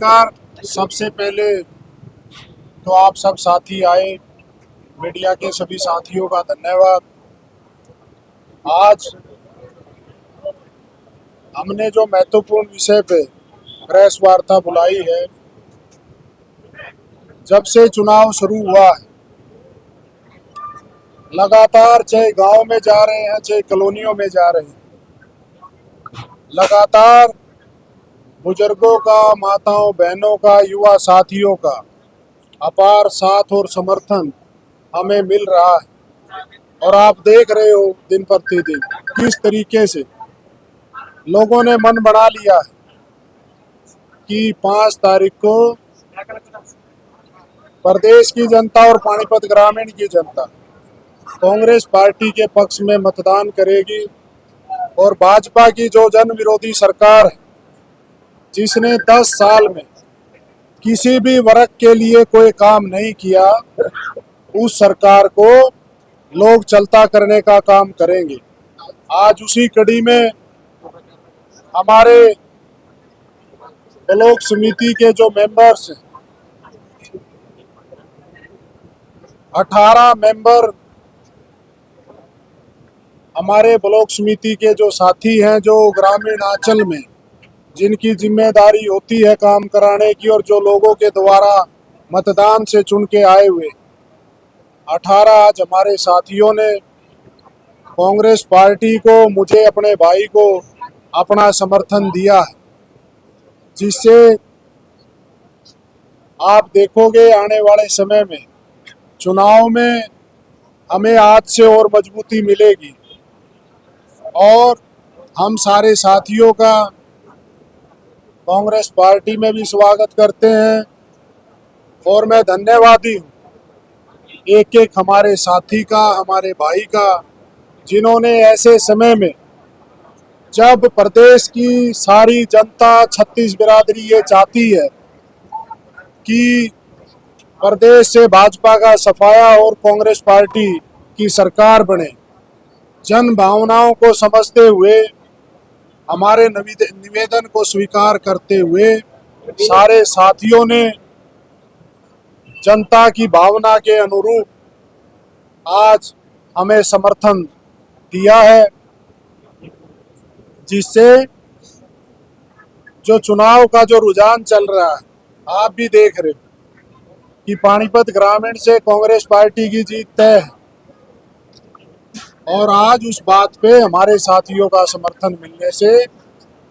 नमस्कार। सबसे पहले तो आप सब साथी आए, मीडिया के सभी साथियों का धन्यवाद। आज हमने जो महत्वपूर्ण विषय पे प्रेस वार्ता बुलाई है, जब से चुनाव शुरू हुआ है लगातार, चाहे गांव में जा रहे हैं चाहे कॉलोनियों में जा रहे हैं, लगातार बुजुर्गों का, माताओं बहनों का, युवा साथियों का अपार साथ और समर्थन हमें मिल रहा है। और आप देख रहे हो दिन प्रतिदिन किस तरीके से लोगों ने मन बना लिया है कि 5 तारीख को प्रदेश की जनता और पानीपत ग्रामीण की जनता कांग्रेस पार्टी के पक्ष में मतदान करेगी। और भाजपा की जो जन विरोधी सरकार है, जिसने 10 साल में किसी भी वर्ग के लिए कोई काम नहीं किया, उस सरकार को लोग चलता करने का काम करेंगे। आज उसी कड़ी में हमारे ब्लॉक समिति के जो मेंबर्स हैं, 18 मेंबर हमारे ब्लॉक समिति के जो साथी हैं, जो ग्रामीण आंचल में जिनकी जिम्मेदारी होती है काम कराने की, और जो लोगों के द्वारा मतदान से चुन के आए हुए 18 आज हमारे साथियों ने कांग्रेस पार्टी को, मुझे, अपने भाई को अपना समर्थन दिया है, जिससे आप देखोगे आने वाले समय में चुनाव में हमें आज से और मजबूती मिलेगी। और हम सारे साथियों का कांग्रेस पार्टी में भी स्वागत करते हैं और मैं धन्यवादी हूँ एक एक हमारे साथी का, हमारे भाई का, जिन्होंने ऐसे समय में जब प्रदेश की सारी जनता, 36 बिरादरी ये चाहती है कि प्रदेश से भाजपा का सफाया और कांग्रेस पार्टी की सरकार बने, जन भावनाओं को समझते हुए, हमारे निवेदन को स्वीकार करते हुए सारे साथियों ने जनता की भावना के अनुरूप आज हमें समर्थन दिया है, जिससे जो चुनाव का जो रुझान चल रहा है, आप भी देख रहे हो कि पानीपत ग्रामीण से कांग्रेस पार्टी की जीत तय है। और आज उस बात पे हमारे साथियों का समर्थन मिलने से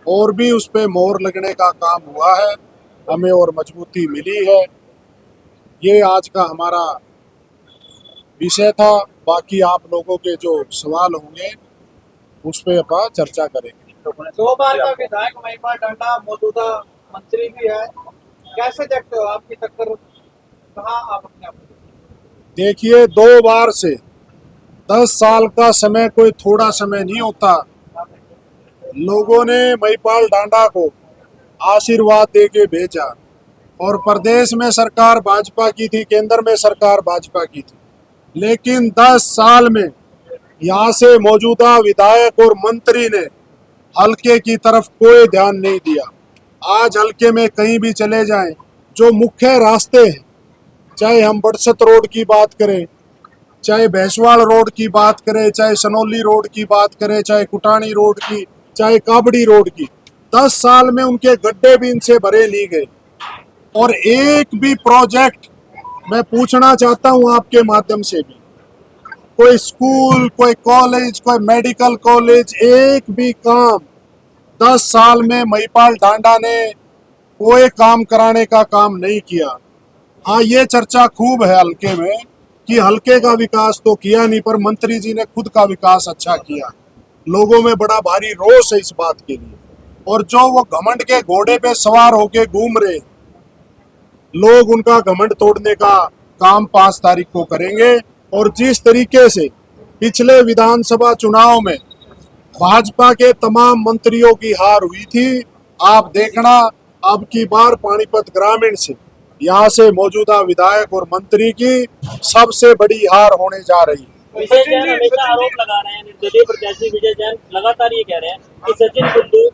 और भी उस पे मोहर लगने का काम हुआ है, हमें और मजबूती मिली है। ये आज का हमारा विषय था। बाकी आप लोगों के जो सवाल होंगे उस पे अपन चर्चा करेंगे। 2 बार का विधायक महिपाल डांडा मौजूदा मंत्री भी है, कैसे देखते हो आपकी टक्कर कहाँ आप अपने आप? देखिए, 2 बार से 10 साल का समय कोई थोड़ा समय नहीं होता। लोगों ने महिपाल डांडा को आशीर्वाद दे के भेजा और प्रदेश में सरकार भाजपा की थी, केंद्र में सरकार भाजपा की थी, लेकिन 10 साल में यहाँ से मौजूदा विधायक और मंत्री ने हल्के की तरफ कोई ध्यान नहीं दिया। आज हल्के में कहीं भी चले जाएं, जो मुख्य रास्ते हैं, चाहे हम बड़सत रोड की बात करें, चाहे भैंसवाड़ रोड की बात करें, चाहे सनौली रोड की बात करें, चाहे कुटानी रोड की, चाहे काबड़ी रोड की, 10 साल में उनके गड्ढे भी इनसे भरे नहीं गए। और एक भी प्रोजेक्ट, मैं पूछना चाहता हूं आपके माध्यम से भी, कोई स्कूल, कोई कॉलेज, कोई मेडिकल कॉलेज, एक भी काम 10 साल में महिपाल डांडा ने कोई काम कराने का काम नहीं किया। हाँ, ये चर्चा खूब है हल्के में कि हल्के का विकास तो किया नहीं, पर मंत्री जी ने खुद का विकास अच्छा किया। लोगों में बड़ा भारी रोष है इस बात के लिए। और जो वो घमंड के घोड़े पे सवार होके घूम रहे लोग, उनका घमंड तोड़ने का काम 5 तारीख को करेंगे। और जिस तरीके से पिछले विधानसभा चुनाव में भाजपा के तमाम मंत्रियों की हार हुई थी, आप देखना अब की बार पानीपत ग्रामीण से, यहाँ से मौजूदा विधायक और मंत्री की सबसे बड़ी हार होने जा रही है। विजय जैन हमेशा आरोप लगा रहे हैं, निर्दलीय प्रत्याशी विजय जैन लगातार ये कह रहे हैं कि सचिन कुंडू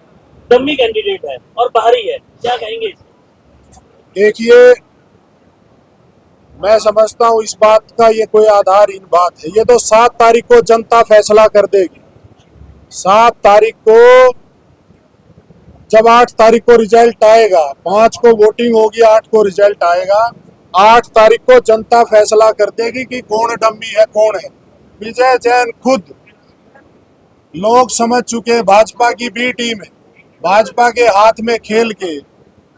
डम्मी कैंडिडेट है और बाहरी है, क्या कहेंगे? देखिए, मैं समझता हूँ इस बात का ये कोई आधारहीन बात है। ये तो 7 तारीख को जनता फैसला कर देगी। 7 तारीख को, जब 8 तारीख को रिजल्ट आएगा, 5 को वोटिंग होगी, 8 को रिजल्ट आएगा, 8 तारीख को जनता फैसला कर देगी कि कौन डम्मी है कौन है। विजय जैन खुद लोग समझ चुके हैं भाजपा की बी टीम है। भाजपा के हाथ में खेल के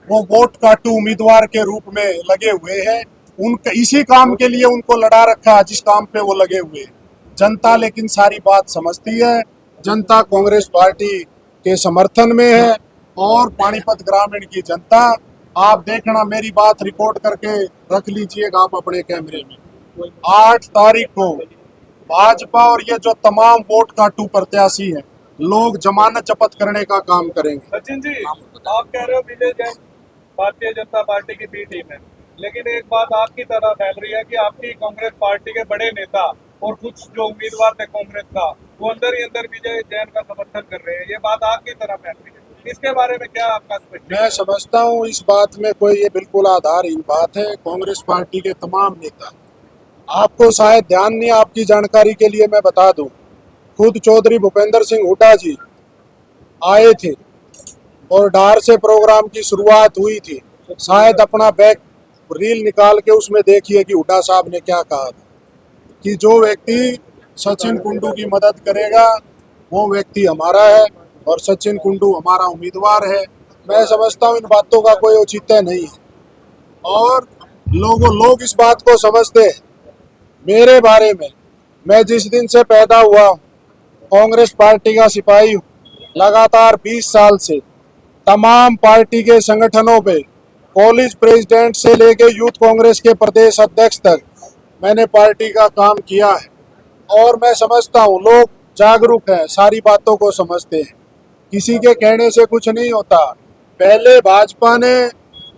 वो वोट काटू उम्मीदवार के रूप में लगे हुए हैं। उनका इसी काम के लिए उनको लड़ा रखा है जिस काम पे वो लगे हुए हैं। जनता लेकिन सारी बात समझती है। जनता कांग्रेस पार्टी के समर्थन में है। और पानीपत ग्रामीण की जनता, आप देखना, मेरी बात रिकॉर्ड करके रख लीजिएगा आप अपने कैमरे में। 8 तारीख को भाजपा और ये जो तमाम वोट काटू प्रत्याशी हैं, लोग जमानत जब्त करने का काम करेंगे। सचिन जी, आप कह रहे हो विजय जैन भारतीय जनता पार्टी की बी टीम है, लेकिन एक बात आपकी तरह फैल रही है कि आपकी कांग्रेस पार्टी के बड़े नेता और कुछ जो उम्मीदवार थे कांग्रेस का, वो अंदर ही अंदर विजय जैन का समर्थन कर रहे हैं। ये बात आपकी तरह फैल रही है, इसके बारे में क्या आपका स्पष्टीकरण? मैं समझता हूँ इस बात में कोई ये बिल्कुल आधारहीन बात है। कांग्रेस पार्टी के तमाम नेता, आपको शायद ध्यान नहीं, आपकी जानकारी के लिए मैं बता दूं, खुद चौधरी भूपेंद्र सिंह हुड्डा जी आए थे और डार से प्रोग्राम की शुरुआत हुई थी। शायद अपना बैक रील निकाल के उसमें देखिए कि हुड्डा साहब ने क्या कहा था कि जो व्यक्ति सचिन कुंडू की मदद करेगा वो व्यक्ति हमारा है और सचिन कुंडू हमारा उम्मीदवार है। मैं समझता हूँ इन बातों का कोई औचित्य नहीं है और लोग इस बात को समझते हैं। मेरे बारे में, मैं जिस दिन से पैदा हुआ हूँ, कांग्रेस पार्टी का सिपाही हूँ। लगातार 20 साल से तमाम पार्टी के संगठनों पे, कॉलेज प्रेसिडेंट से लेके यूथ कांग्रेस के प्रदेश अध्यक्ष तक मैंने पार्टी का काम किया है और मैं समझता हूँ लोग जागरूक हैं, सारी बातों को समझते हैं। किसी के कहने से कुछ नहीं होता। पहले भाजपा ने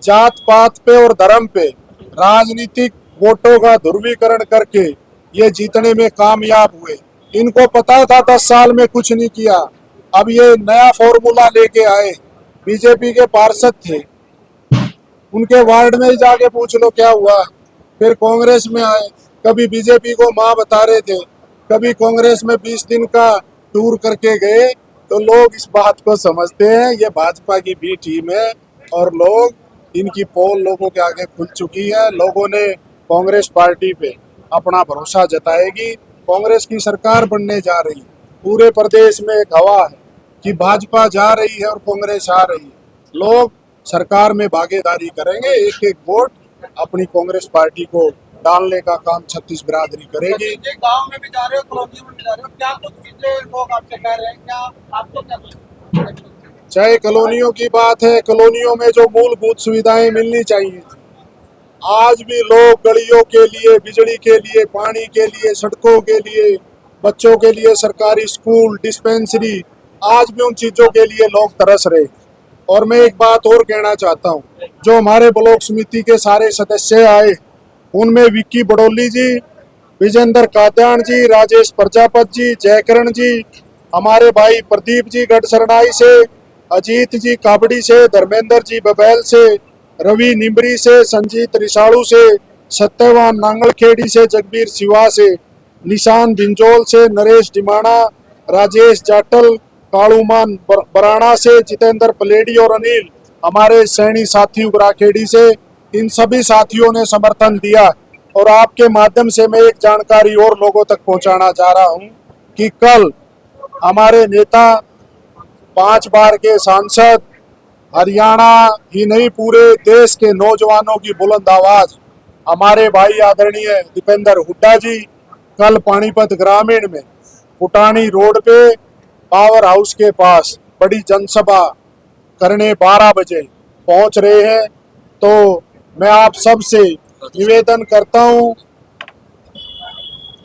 जात पात पे और धर्म पे राजनीतिक वोटों का ध्रुवीकरण करके ये जीतने में कामयाब हुए। इनको पता था 10 साल में कुछ नहीं किया। अब ये नया फॉर्मूला लेके आए। बीजेपी के पार्षद थे, उनके वार्ड में ही जाके पूछ लो क्या हुआ। फिर कांग्रेस में आए, कभी बीजेपी को माँ बता रहे थे, कभी कांग्रेस में 20 दिन का टूर करके गए। तो लोग इस बात को समझते हैं ये भाजपा की बी टीम है और लोग, इनकी पोल लोगों के आगे खुल चुकी है। लोगों ने कांग्रेस पार्टी पे अपना भरोसा जताएगी। कांग्रेस की सरकार बनने जा रही है। पूरे प्रदेश में एक हवा है कि भाजपा जा रही है और कांग्रेस आ रही है। लोग सरकार में भागीदारी करेंगे। एक एक वोट अपनी कांग्रेस पार्टी को डालने का काम छत्तीस बिरादरी करेगी। गांव में भी जा रहे हो, कॉलोनी में भी जा रहे हो, क्या कुछ चीजें लोग आपसे कह रहे हैं, क्या आपको क्या? चाहे कॉलोनियों की बात है, कॉलोनियों में जो मूलभूत सुविधाएं मिलनी चाहिए थी, आज भी लोग गलियों के लिए, बिजली के लिए, पानी के लिए, सड़कों के लिए, बच्चों के लिए सरकारी स्कूल, डिस्पेंसरी, आज भी उन चीज़ों के लिए लोग तरस रहे। और मैं एक बात और कहना चाहता हूँ, जो हमारे ब्लॉक समिति के सारे सदस्य आए, उनमें विक्की बड़ोली जी, विजेंद्र कात्याण जी, राजेश प्रजापत जी, जयकरण जी, हमारे भाई प्रदीप जी गढ़सरनाई से, अजीत जी काबड़ी से, धर्मेंद्र जी बबैल से, रवि निम्बरी से, संजीत रिसाड़ू से, सत्यवान नांगलखेड़ी से, जगबीर सिवा से, निशान भिंजोल से, नरेश डिमाणा, राजेश जाटल, कालूमान बराणा से, जितेंद्र पलेडी और अनिल हमारे सैनी साथी उगराखेड़ी से, इन सभी साथियों ने समर्थन दिया। और आपके माध्यम से मैं एक जानकारी और लोगों तक पहुंचाना चाह रहा हूं कि कल हमारे नेता, 5 बार के सांसद, हरियाणा ही नहीं पूरे देश के नौजवानों की बुलंद आवाज, हमारे भाई आदरणीय दीपेंद्र हुड्डा जी कल पानीपत ग्रामीण में फुटानी रोड पे पावर हाउस के पास बड़ी जनसभा करने 12 बजे पहुंच रहे हैं। तो मैं आप सब से निवेदन करता हूं,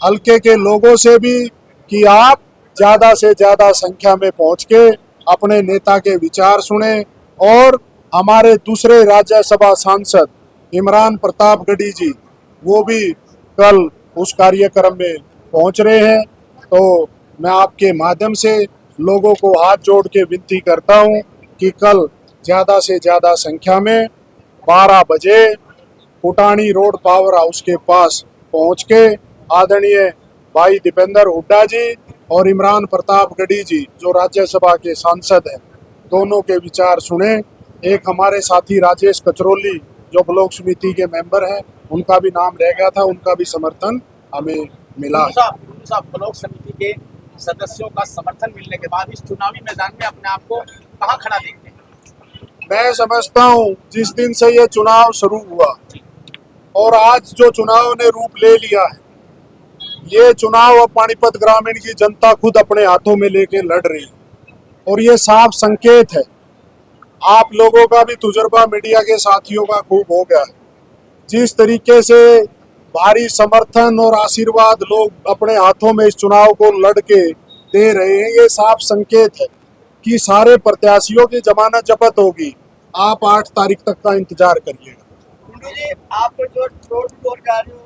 हल्के के लोगों से भी, कि आप ज्यादा से ज्यादा संख्या में पहुंच के अपने नेता के विचार सुने। और हमारे दूसरे राज्यसभा सांसद इमरान प्रतापगढ़ी जी, वो भी कल उस कार्यक्रम में पहुंच रहे हैं। तो मैं आपके माध्यम से लोगों को हाथ जोड़ के विनती करता हूं कि कल ज़्यादा से ज़्यादा संख्या में 12 बजे कुटानी रोड पावर हाउस के पास पहुंच के आदरणीय भाई दीपेंद्र हुड्डा जी और इमरान प्रतापगढ़ी जी जो राज्यसभा के सांसद हैं, दोनों के विचार सुने। एक हमारे साथी राजेश कचरौली जो ब्लॉक समिति के मेंबर हैं, उनका भी नाम रह गया था, उनका भी समर्थन हमें मिला। ब्लॉक समिति के सदस्यों का समर्थन मिलने के बाद इस चुनावी मैदान में अपने आप को कहाँ खड़ा देखते हैं? मैं समझता हूं जिस दिन से ये चुनाव शुरू हुआ और आज जो चुनाव ने रूप ले लिया है, ये चुनाव अब पानीपत ग्रामीण की जनता खुद अपने हाथों में लेके लड़ रही है और ये साफ संकेत है। आप लोगों का भी तजुर्बा मीडिया के साथियों का खूब हो गया है। जिस तरीके से भारी समर्थन और आशीर्वाद लोग अपने हाथों में इस चुनाव को लड़ के दे रहे हैं, ये साफ संकेत है कि सारे प्रत्याशियों की जमानत जब्त होगी। आप 8 तारीख तक का इंतजार करिएगा। कुंडू जी, आप जो रोड टूर जा रहे हो,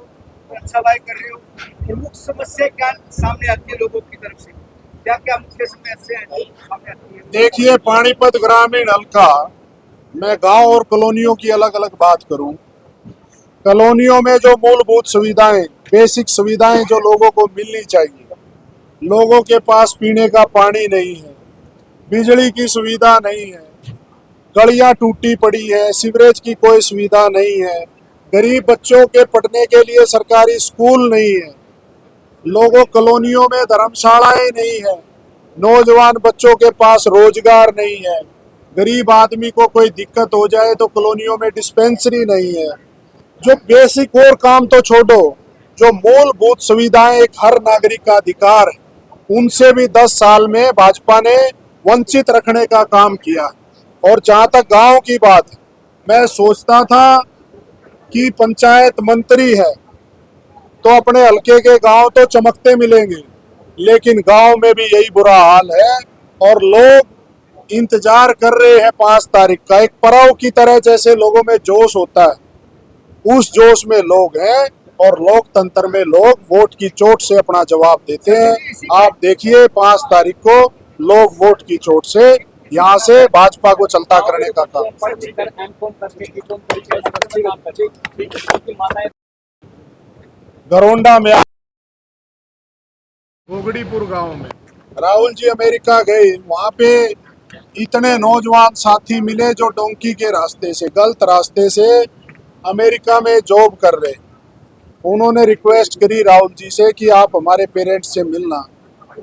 अच्छा भाई कर रहे हो, प्रमुख समस्या क्या सामने आती है लोगों की तरफ से? क्या क्या मुख्य समस्या सामने आती है? देखिए, पानीपत ग्रामीण हल्का, मैं गांव और कॉलोनियों की अलग अलग बात करूं। कॉलोनियों में जो मूलभूत सुविधाएं, बेसिक सुविधाएं जो लोगों को मिलनी चाहिए, लोगों के पास पीने का पानी नहीं है, बिजली की सुविधा नहीं है, गलियां टूटी पड़ी है, सीवरेज की कोई सुविधा नहीं है, गरीब बच्चों के पढ़ने के लिए सरकारी स्कूल नहीं है, लोगों कॉलोनियों में धर्मशालाएं नहीं है, नौजवान बच्चों के पास रोजगार नहीं है, गरीब आदमी को कोई दिक्कत हो जाए तो कॉलोनियों में डिस्पेंसरी नहीं है। जो बेसिक और काम तो छोड़ो, जो मूलभूत सुविधाएं एक हर नागरिक का अधिकार है, उनसे भी 10 साल में भाजपा ने वंचित रखने का काम किया। और जहां तक गांव की बात है, मैं सोचता था कि पंचायत मंत्री है तो अपने हल्के के गांव तो चमकते मिलेंगे, लेकिन गांव में भी यही बुरा हाल है और लोग इंतजार कर रहे हैं 5 तारीख का। एक पर्व की तरह जैसे लोगों में जोश होता है, उस जोश में लोग हैं और लोकतंत्र में लोग वोट की चोट से अपना जवाब देते हैं। आप देखिए 5 तारीख को लोग वोट की चोट से यहाँ से भाजपा को चलता करने का काम। गरोंडा में गोगड़ीपुर गांव में राहुल जी अमेरिका गए, वहां पे इतने नौजवान साथी मिले जो डोंकी के रास्ते से, गलत रास्ते से अमेरिका में जॉब कर रहे। उन्होंने रिक्वेस्ट करी राहुल जी से कि आप हमारे पेरेंट्स से मिलना।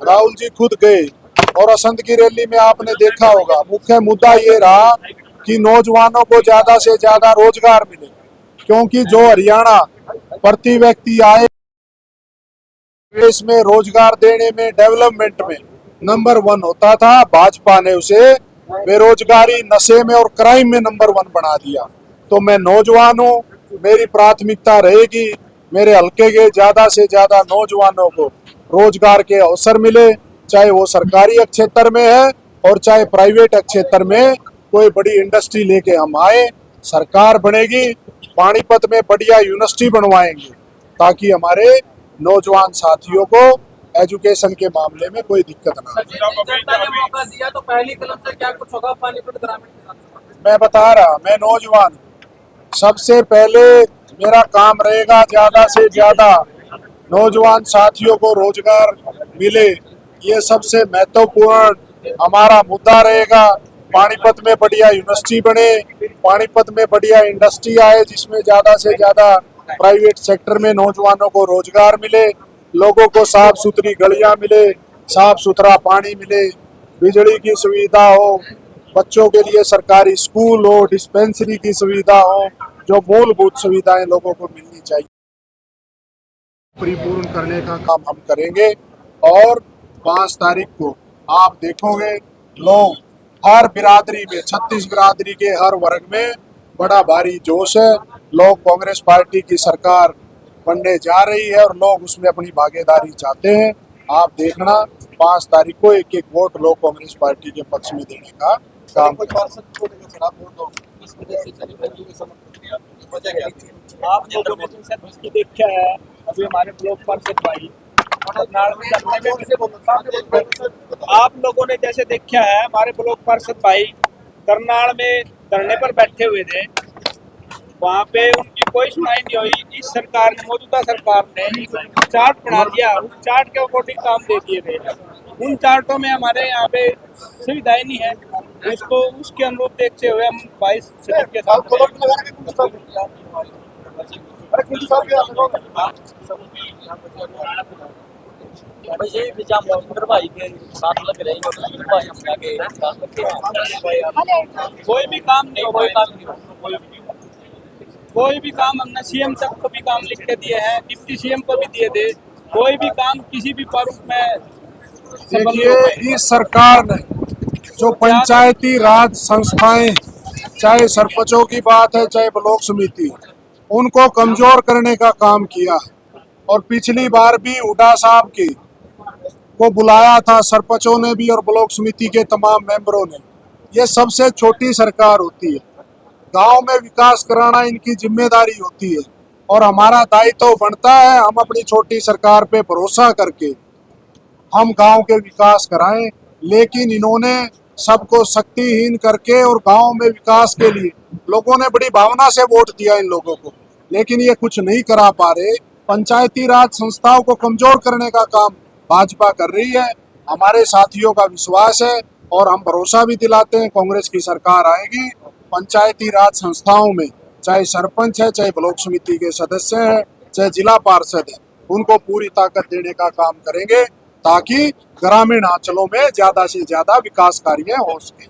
राहुल जी खुद गए और असंध की रैली में आपने देखा होगा, मुख्य मुद्दा ये रहा कि नौजवानों को ज्यादा से ज्यादा रोजगार मिले, क्योंकि जो हरियाणा प्रति व्यक्ति आए देश में रोजगार देने में, डेवलपमेंट में नंबर 1 होता था, भाजपा ने उसे बेरोजगारी, नशे में और क्राइम में नंबर 1 बना दिया। तो मैं नौजवान हूँ, मेरी प्राथमिकता रहेगी मेरे हल्के के ज्यादा से ज्यादा नौजवानों को रोजगार के अवसर मिले, चाहे वो सरकारी क्षेत्र में है और चाहे प्राइवेट क्षेत्र में कोई बड़ी इंडस्ट्री लेके हम आए। सरकार बनेगी, पानीपत में बढ़िया यूनिवर्सिटी बनवाएंगे ताकि हमारे नौजवान साथियों को एजुकेशन के मामले में कोई दिक्कत ना हो। जनता ने मौका दिया तो पहली कलम से क्या कुछ होगा पानीपत ग्रामीण के साथ? मैं बता रहा, मैं नौजवान हूं। सबसे पहले मेरा काम रहेगा ज्यादा से ज्यादा नौजवान साथियों को रोजगार मिले, ये सबसे महत्वपूर्ण हमारा मुद्दा रहेगा। पानीपत में बढ़िया यूनिवर्सिटी बने, पानीपत में बढ़िया इंडस्ट्री आए जिसमें ज्यादा से ज्यादा प्राइवेट सेक्टर में नौजवानों को रोजगार मिले, लोगों को साफ सुथरी गलियां मिले, साफ सुथरा पानी मिले, बिजली की सुविधा हो, बच्चों के लिए सरकारी स्कूल हो, डिस्पेंसरी की सुविधा हो, जो मूलभूत सुविधाएं लोगों को मिलनी चाहिए परिपूर्ण करने का काम हम करेंगे। और 5 तारीख को आप देखोगे लोग हर बिरादरी में, 36 बिरादरी के हर वर्ग में बड़ा भारी जोश है। लोग कांग्रेस पार्टी की सरकार बनने जा रही है और लोग उसमें अपनी भागीदारी चाहते हैं। आप देखना 5 तारीख को एक वोट लोग कांग्रेस पार्टी के पक्ष में देने का काम। आपने जो मोदी से दोस्ती देखा है, अभी हमारे ब्लॉक पार्षद भाई आप लोगों ने जैसे देखा है, हमारे ब्लॉक पार्षद भाई करनाल में धरने पर बैठे हुए थे, वहाँ पे उनकी कोई सुनाई नहीं हुई। इस सरकार ने, मौजूदा सरकार ने एक चार्ट बना दिया, उस चार्ट के अकॉर्डिंग काम दे दिए गए हैं। उन चार्टों में हमारे यहाँ पे सुविधाएं नहीं है, उसको उसके अनुरूप देखते हुए हम 22 सीट के साथ ये विचार मौजूद भाई के साथ लग रहे हैं भाई हम आगे काम करते हैं। कोई भी काम नहीं हो, कोई भी काम हमने सीएम तक को भी काम लिख के दिए हैं, डिप्टी सीएम को भी दिए थे। कोई भी काम किसी भी प्रारूप में देखिए, इस सरकार ने जो पंचायती राज संस्थाएं, चाहे सरपंचों की बात है चाहे ब्लॉक समिति, उनको कमजोर करने का काम किया। और पिछली बार भी हुड्डा साहब को बुलाया था सरपंचों ने भी और ब्लॉक समिति के तमाम मेंबरों ने। ये सबसे छोटी सरकार होती है, गांव में विकास कराना इनकी जिम्मेदारी होती है और हमारा दायित्व बनता है हम अपनी छोटी सरकार पे भरोसा करके हम गांव के विकास कराएं। लेकिन इन्होंने सबको शक्तिहीन करके और गांव में विकास के लिए लोगों ने बड़ी भावना से वोट दिया इन लोगों को, लेकिन ये कुछ नहीं करा पा रहे। पंचायती राज संस्थाओं को कमजोर करने का काम भाजपा कर रही है। हमारे साथियों का विश्वास है और हम भरोसा भी दिलाते हैं कांग्रेस की सरकार आएगी। पंचायती राज संस्थाओं में चाहे सरपंच है, चाहे ब्लॉक समिति के सदस्य हैं, चाहे जिला पार्षद है, उनको पूरी ताकत देने का काम करेंगे ताकि ग्रामीण अंचलों में ज्यादा से ज्यादा विकास कार्य हो सके।